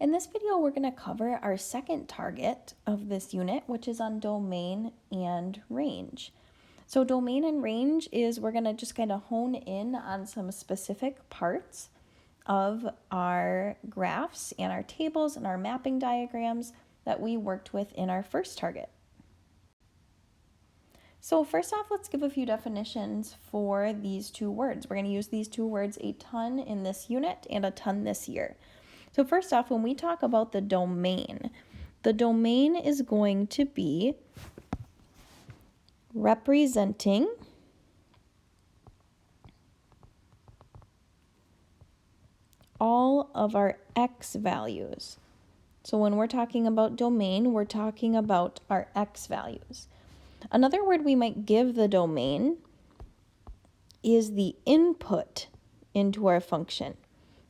In this video, we're going to cover our second target of this unit, which is on domain and range. So domain and range is we're going to just kind of hone in on some specific parts of our graphs and our tables and our mapping diagrams that we worked with in our first target. So first off, let's give a few definitions for these two words. We're going to use these two words, a ton in this unit and a ton this year. So first off, when we talk about the domain is going to be representing all of our x values. So when we're talking about domain, we're talking about our x values. Another word we might give the domain is the input into our function.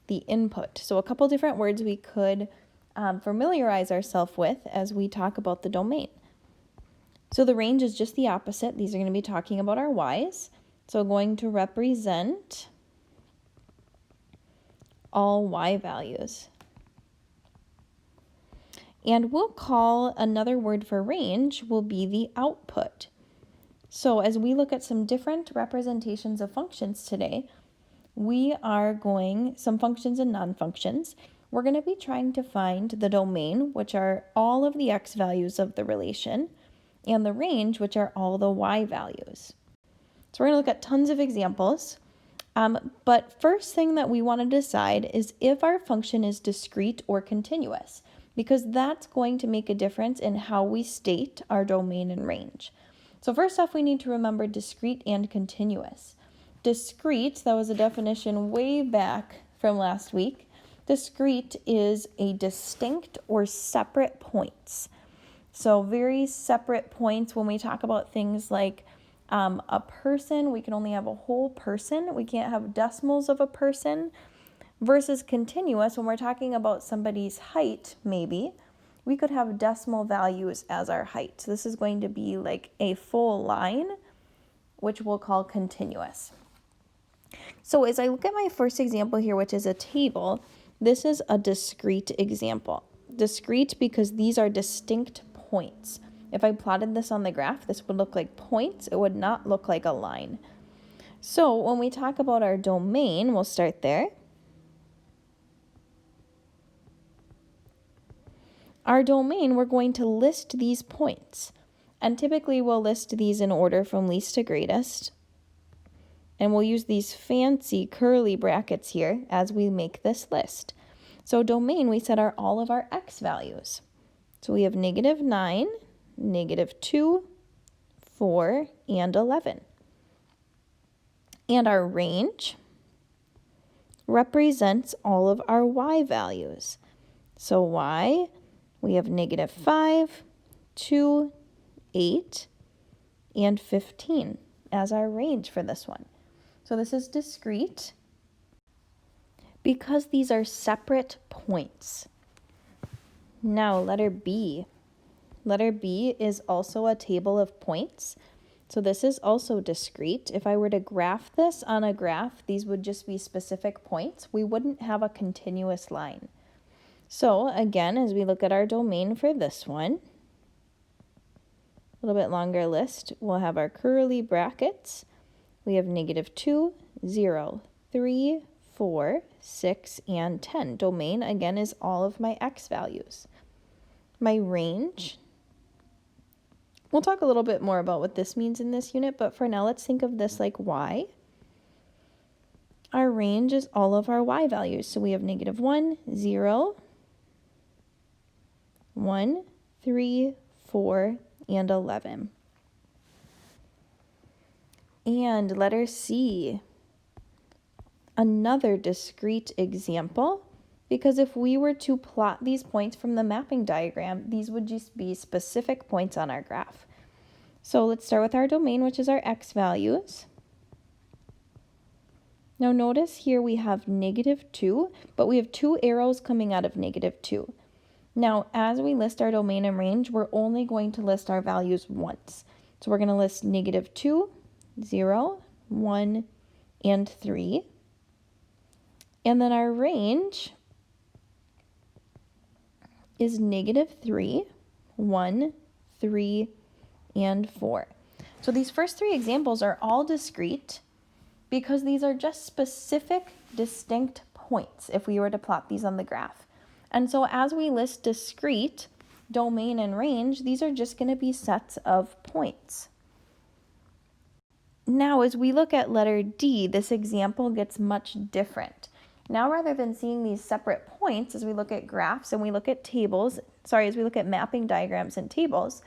The input. So a couple different words we could familiarize ourselves with as we talk about the domain. So the range is just the opposite. These are going to be talking about our y's. So going to represent all y values. And we'll call another word for range will be the output. So as we look at some different representations of functions today, we are going, some functions and non-functions, we're going to be trying to find the domain, which are all of the x values of the relation, and the range, which are all the y values. So we're going to look at tons of examples, but first thing that we want to decide is if our function is discrete or continuous, because that's going to make a difference in how we state our domain and range. So first off, we need to remember discrete and continuous. Discrete, that was a definition way back from last week. Discrete is a distinct or separate points. So very separate points when we talk about things like a person, we can only have a whole person. We can't have decimals of a person. Versus continuous, when we're talking about somebody's height, maybe, we could have decimal values as our height. So this is going to be like a full line, which we'll call continuous. So as I look at my first example here, which is a table, this is a discrete example. Discrete because these are distinct points. If I plotted this on the graph, this would look like points. It would not look like a line. So when we talk about our domain, we'll start there. Our domain, we're going to list these points. And typically we'll list these in order from least to greatest. And we'll use these fancy curly brackets here as we make this list. So domain, we said, are all of our x values. So we have -9, -2, 4, and 11. And our range represents all of our y values. So y, we have -5, 2, 8, and 15 as our range for this one. So this is discrete because these are separate points. Now letter B. Letter B is also a table of points. So this is also discrete. If I were to graph this on a graph, these would just be specific points. We wouldn't have a continuous line. So again, as we look at our domain for this one, a little bit longer list, we'll have our curly brackets. We have -2, 0, 3, 4, 6, and 10. Domain, again, is all of my x values. My range, we'll talk a little bit more about what this means in this unit, but for now, let's think of this like y. Our range is all of our y values. So we have -1, 0, 1, 3, 4, and 11. And letter C, another discrete example, because if we were to plot these points from the mapping diagram, these would just be specific points on our graph. So let's start with our domain, which is our x values. Now notice here we have -2, but we have 2 arrows coming out of -2. Now, as we list our domain and range, we're only going to list our values once. So we're going to list -2, 0, 1, and 3. And then our range, is -3, 1, 3, and 4. So these first three examples are all discrete because these are just specific, distinct points if we were to plot these on the graph. And so as we list discrete, domain, and range, these are just going to be sets of points. Now, as we look at letter D, this example gets much different. Now, rather than seeing these separate points as we look at graphs and we look at as we look at mapping diagrams and tables,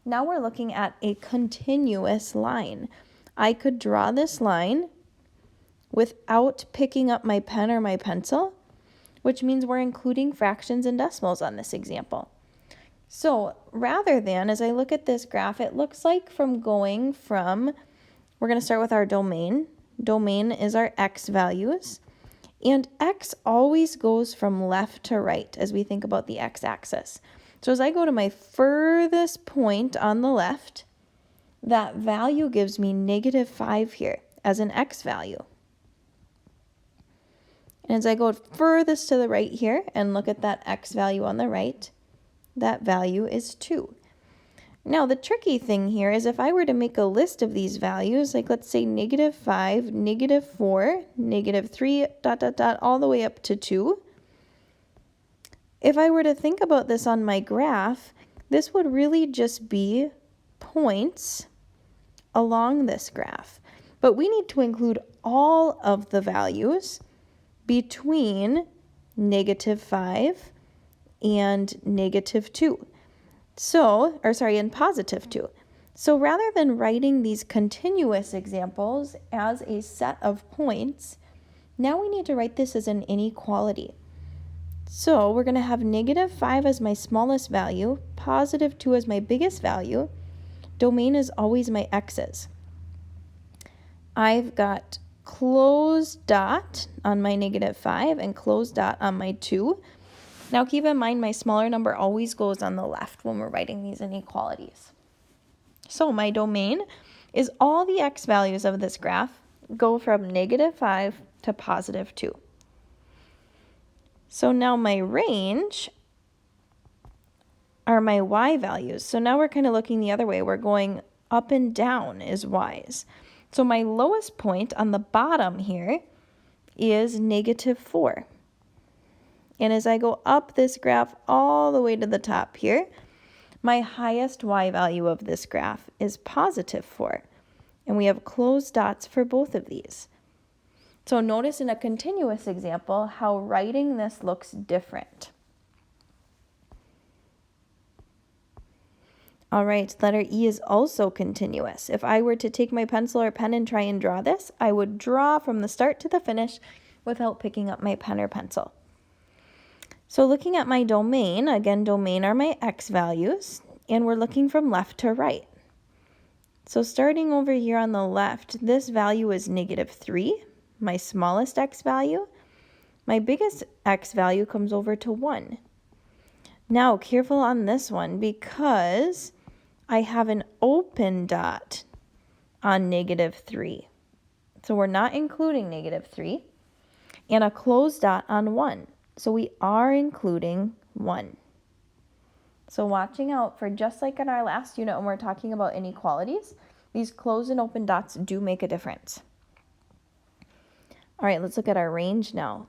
now we're looking at a continuous line. I could draw this line without picking up my pen or my pencil, which means we're including fractions and decimals on this example. So rather than, as I look at this graph, it looks like we're going to start with our domain. Domain is our x values. And x always goes from left to right as we think about the x-axis. So as I go to my furthest point on the left, that value gives me -5 here as an x value. And as I go furthest to the right here and look at that x value on the right, that value is 2. Now, the tricky thing here is if I were to make a list of these values, like let's say -5, -4, -3, all the way up to 2, if I were to think about this on my graph, this would really just be points along this graph. But we need to include all of the values between -5 and -2. And +2. So rather than writing these continuous examples as a set of points, now we need to write this as an inequality. So we're going to have -5 as my smallest value, +2 as my biggest value. Domain is always my x's. I've got closed dot on my -5 and closed dot on my 2. Now keep in mind my smaller number always goes on the left when we're writing these inequalities. So my domain is all the x values of this graph go from -5 to +2. So now my range are my y values. So now we're kind of looking the other way. We're going up and down is y's. So my lowest point on the bottom here is -4. And as I go up this graph all the way to the top here, my highest y value of this graph is +4. And we have closed dots for both of these. So notice in a continuous example how writing this looks different. All right, letter E is also continuous. If I were to take my pencil or pen and try and draw this, I would draw from the start to the finish without picking up my pen or pencil. So looking at my domain, again, domain are my x values, and we're looking from left to right. So starting over here on the left, this value is -3, my smallest x value. My biggest x value comes over to 1. Now, careful on this one because I have an open dot on -3. So we're not including -3, and a closed dot on 1. So we are including 1. So watching out for, just like in our last unit when we're talking about inequalities, these closed and open dots do make a difference. All right, let's look at our range now.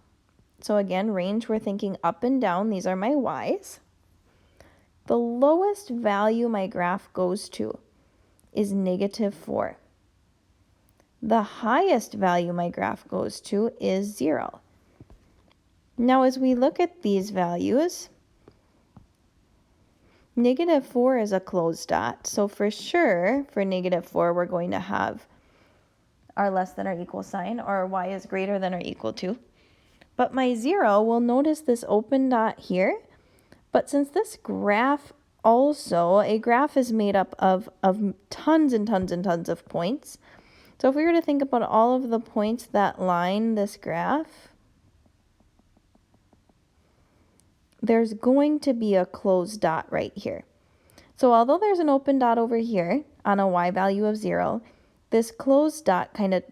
So again, range, we're thinking up and down. These are my y's. The lowest value my graph goes to is -4. The highest value my graph goes to is 0. Now, as we look at these values, -4 is a closed dot. So for sure, for -4, we're going to have our less than or equal sign, or y is greater than or equal to. But my 0, we'll notice this open dot here. But since this graph also, a graph is made up of tons and tons and tons of points. So if we were to think about all of the points that line this graph, there's going to be a closed dot right here. So although there's an open dot over here on a y value of 0, this closed dot kind of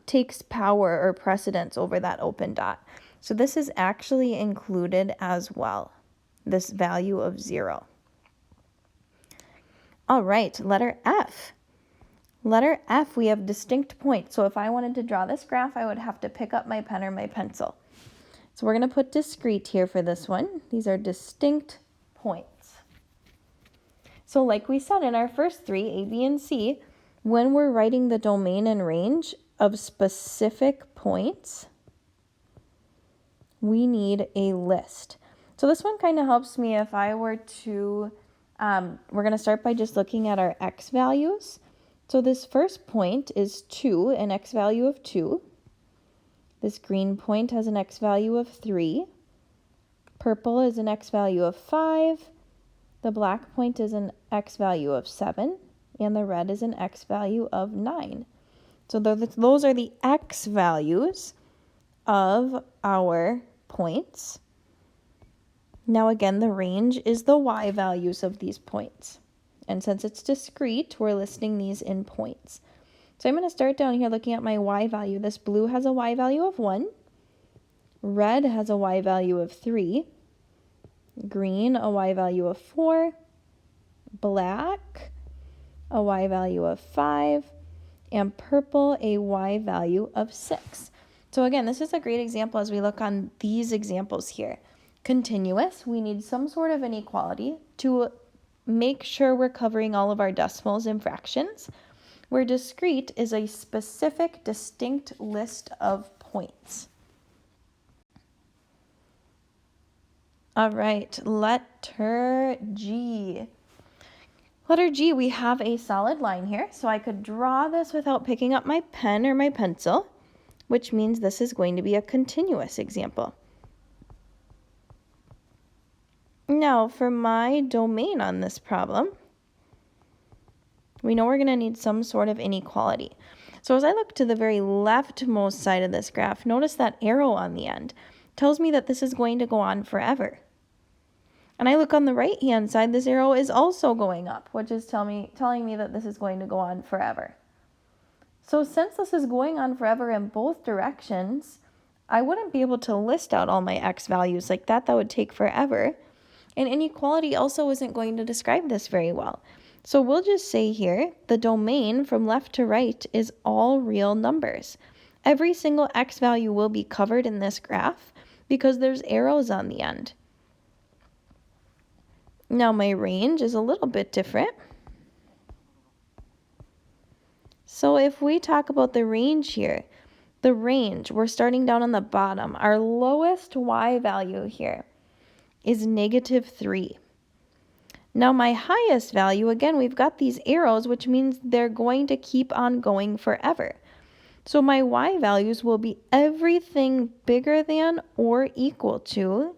takes power or precedence over that open dot. So this is actually included as well. this value of 0. All right, letter F. Letter F, we have distinct points. So if I wanted to draw this graph, I would have to pick up my pen or my pencil. So we're going to put discrete here for this one. These are distinct points. So like we said in our first three, A, B, and C, when we're writing the domain and range of specific points, we need a list. So this one kind of helps me if I were to, we're going to start by just looking at our x values. So this first point is 2, an x value of 2. This green point has an x value of 3. Purple is an x value of 5. The black point is an x value of 7. And the red is an x value of 9. So those are the x values of our points. Now again, the range is the y values of these points. And since it's discrete, we're listing these in points. So I'm going to start down here looking at my y value. This blue has a y value of 1. Red has a y value of 3. Green, a y value of 4. Black, a y value of 5. And purple, a y value of 6. So again, this is a great example as we look on these examples here. Continuous, we need some sort of inequality to make sure we're covering all of our decimals and fractions, where discrete is a specific, distinct list of points. All right, letter G. Letter G, we have a solid line here, so I could draw this without picking up my pen or my pencil, which means this is going to be a continuous example. Now, for my domain on this problem, we know we're going to need some sort of inequality. So as I look to the very leftmost side of this graph, notice that arrow on the end tells me that this is going to go on forever. And I look on the right-hand side, this arrow is also going up, which is telling me that this is going to go on forever. So since this is going on forever in both directions, I wouldn't be able to list out all my x values like that. That would take forever. And inequality also isn't going to describe this very well. So we'll just say here, the domain from left to right is all real numbers. Every single x value will be covered in this graph because there's arrows on the end. Now my range is a little bit different. So if we talk about the range here, the range, we're starting down on the bottom. Our lowest y value here is -3. Now my highest value, again, we've got these arrows, which means they're going to keep on going forever. So my y values will be everything bigger than or equal to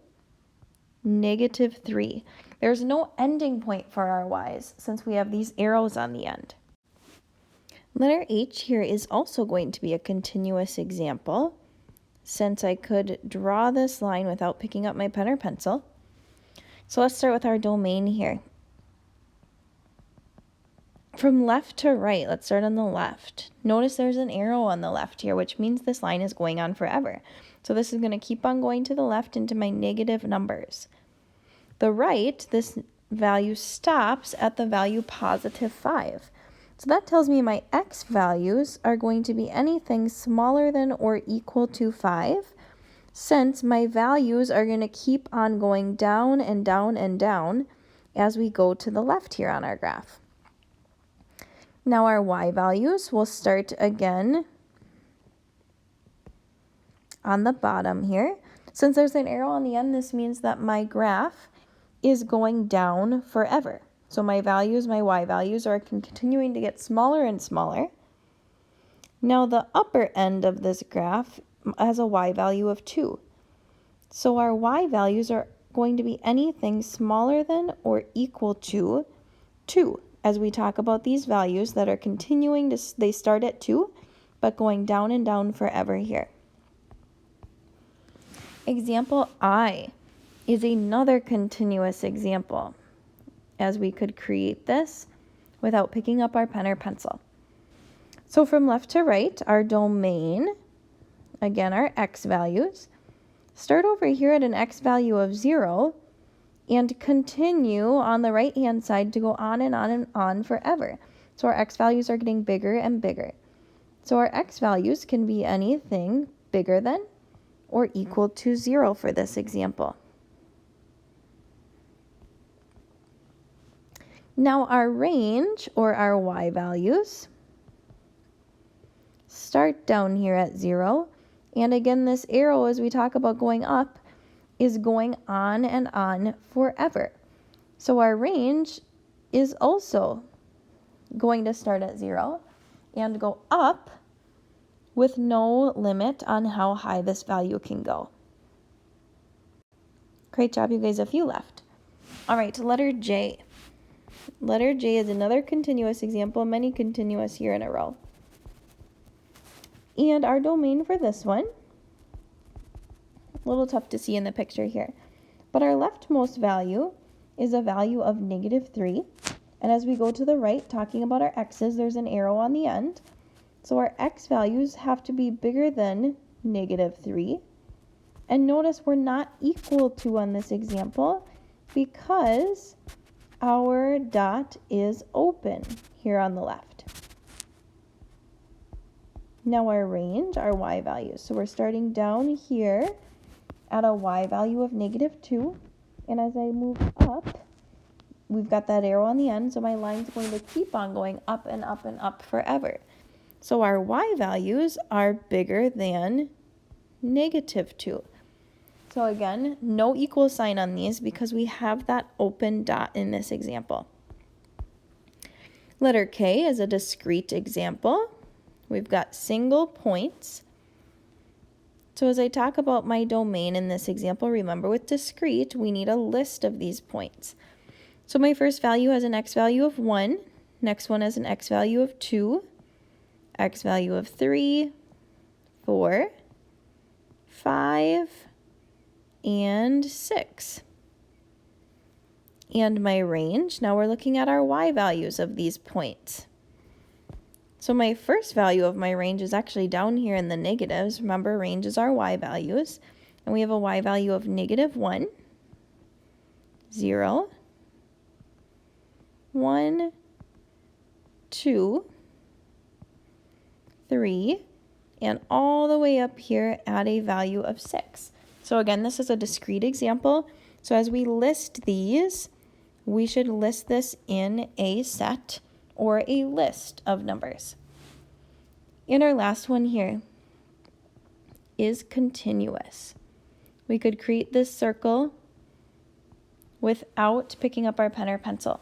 -3. There's no ending point for our y's since we have these arrows on the end. Letter H here is also going to be a continuous example, since I could draw this line without picking up my pen or pencil. So let's start with our domain here. From left to right, let's start on the left. Notice there's an arrow on the left here, which means this line is going on forever. So this is going to keep on going to the left into my negative numbers. The right, this value stops at the value +5. So that tells me my x values are going to be anything smaller than or equal to 5, since my values are going to keep on going down and down and down as we go to the left here on our graph. Now our y values will start again on the bottom here. Since there's an arrow on the end, this means that my graph is going down forever. So my values, my y values, are continuing to get smaller and smaller. Now the upper end of this graph has a y value of 2. So our y values are going to be anything smaller than or equal to 2. As we talk about these values that are continuing to, they start at 2, but going down and down forever here. Example I is another continuous example, as we could create this without picking up our pen or pencil. So from left to right, our domain, again, our x values, start over here at an x value of 0 and continue on the right-hand side to go on and on and on forever. So our x values are getting bigger and bigger. So our x values can be anything bigger than or equal to 0 for this example. Now our range, or our y values, start down here at 0. And again, this arrow, as we talk about going up, is going on and on forever. So our range is also going to start at 0 and go up with no limit on how high this value can go. Great job, you guys. A few left. All right, letter J. Letter J is another continuous example, many continuous here in a row. And our domain for this one, a little tough to see in the picture here, but our leftmost value is a value of -3. And as we go to the right, talking about our x's, there's an arrow on the end. So our x values have to be bigger than -3. And notice we're not equal to on this example because our dot is open here on the left. Now our range, our y values. So we're starting down here at a y value of -2. And as I move up, we've got that arrow on the end, so my line's going to keep on going up and up and up forever. So our y values are bigger than -2. So again, no equal sign on these because we have that open dot in this example. Letter K is a discrete example. We've got single points. So as I talk about my domain in this example, remember with discrete, we need a list of these points. So my first value has an x value of 1. Next one has an x value of 2, x value of 3, 4, 5, and 6. And my range, now we're looking at our y values of these points. So my first value of my range is actually down here in the negatives. Remember, range is our y values. And we have a y value of -1, 0, 1, 2, 3, and all the way up here at a value of 6. So again, this is a discrete example. So as we list these, we should list this in a set or a list of numbers. And our last one here is continuous. We could create this circle without picking up our pen or pencil.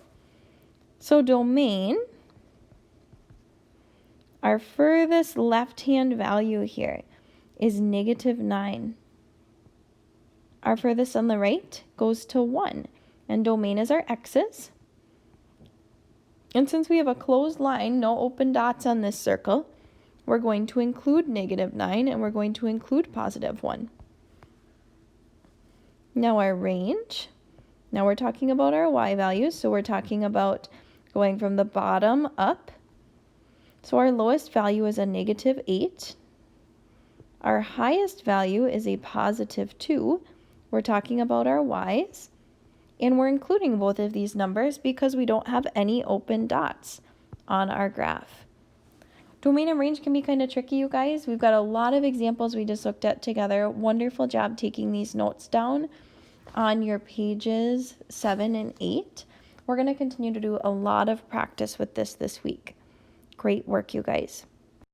So domain, our furthest left-hand value here is -9. Our furthest on the right goes to 1, and domain is our x's. And since we have a closed line, no open dots on this circle, we're going to include -9 and we're going to include +1. Now our range, now we're talking about our y values, so we're talking about going from the bottom up. So our lowest value is a -8. Our highest value is a +2. We're talking about our y's. And we're including both of these numbers because we don't have any open dots on our graph. Domain and range can be kind of tricky, you guys. We've got a lot of examples we just looked at together. Wonderful job taking these notes down on your pages 7 and 8. We're going to continue to do a lot of practice with this week. Great work, you guys.